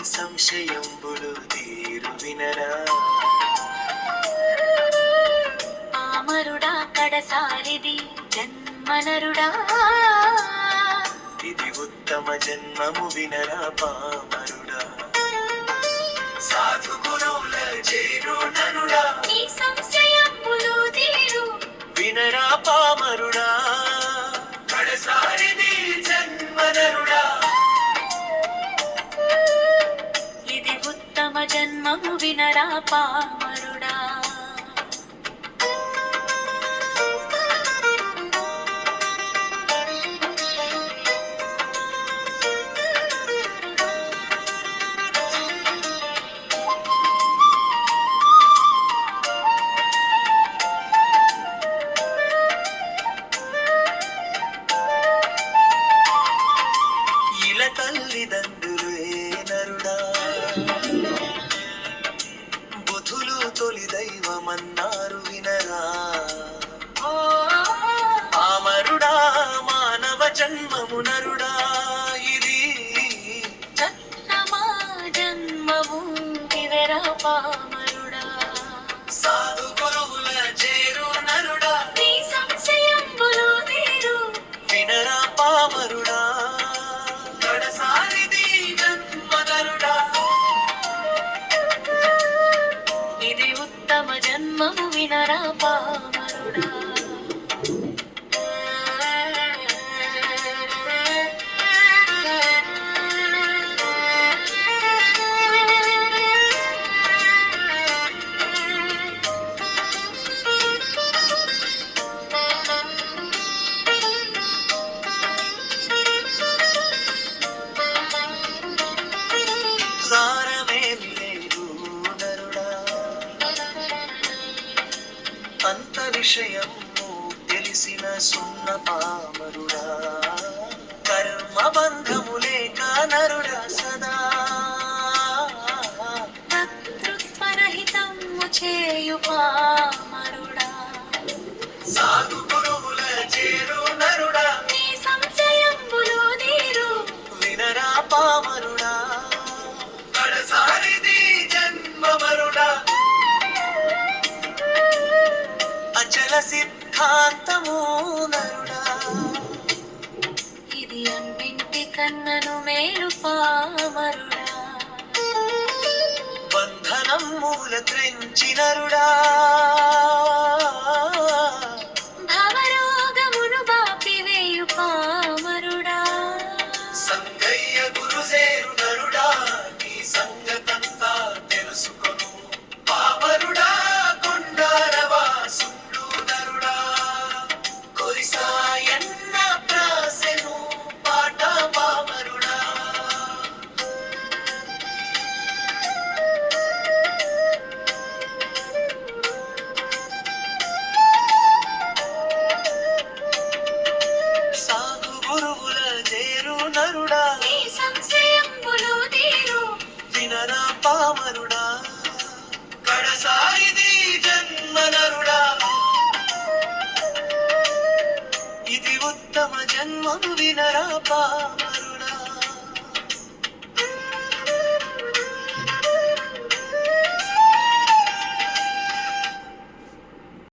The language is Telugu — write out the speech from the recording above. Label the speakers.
Speaker 1: సంశయంబులు తీరు వినరా
Speaker 2: పామరుడా కడసారిది జన్మనరుడా
Speaker 1: ఇది ఉత్తమ జన్మము వినరా పామరుడా సాధు గురువుల చేరు నరుడా
Speaker 2: నీ సంశయంబులు తీరు
Speaker 1: వినరా పామరుడా కడసారిది జన్మనరుడా
Speaker 2: ఇది ఉత్తమ జన్మము వినరా పామరుడా
Speaker 1: తల్లిదండ్రులే నరుడా బుధులు తొలి దైవమన్నారు వినరా పామరుడా మానవ జన్మము నరుడా ఇది
Speaker 2: చత్తమా జన్మము వివరా పామరుడా
Speaker 1: సాధు గురువుల చేరు నరుడా
Speaker 2: నీ సంశయంబులు తీరు
Speaker 1: వినరా పామరుడా కడసారిది జన్మనరుడా
Speaker 2: ఇది ఉత్తమ జన్మము వినరా పామరుడా
Speaker 1: సారమేమి లేదు నరుడా అంత విషయము తెలిసిన సున్న పామరుడా కర్మ బంధము లేక నరుడా సదా
Speaker 2: కర్తృత్వరహితము చేయు పామరుడా
Speaker 1: సాధు గురువుల చేరు నరుడా
Speaker 2: నీ సంశయంబులు తీరు
Speaker 1: వినరా పామరుడా కడసారిది జన్మమరుడా అచల సిద్ధాంతము నరుడా
Speaker 2: ఇది అన్నింటి కన్నను మేలు పామరుడా
Speaker 1: బంధనం మూల త్రెంచినరుడా
Speaker 2: భవరోగమును బాపివేయు పామరుడా
Speaker 1: సంగయ్య గురుసేరు నరుడా నీ సంగతంతా తెలుసుకొను పామరుడా కొండారవా సుండు నరుడా కొరిసాయన్న ప్రాసెను పాట పామరుడా సాధు గురువుల చేరు నరుడా
Speaker 2: నీ సంశయంబులు తీరు
Speaker 1: వినరా పామరుడా కడసారిది జన్మనరుడా ఇది ఉత్తమ జన్మము వినరా పామరుడా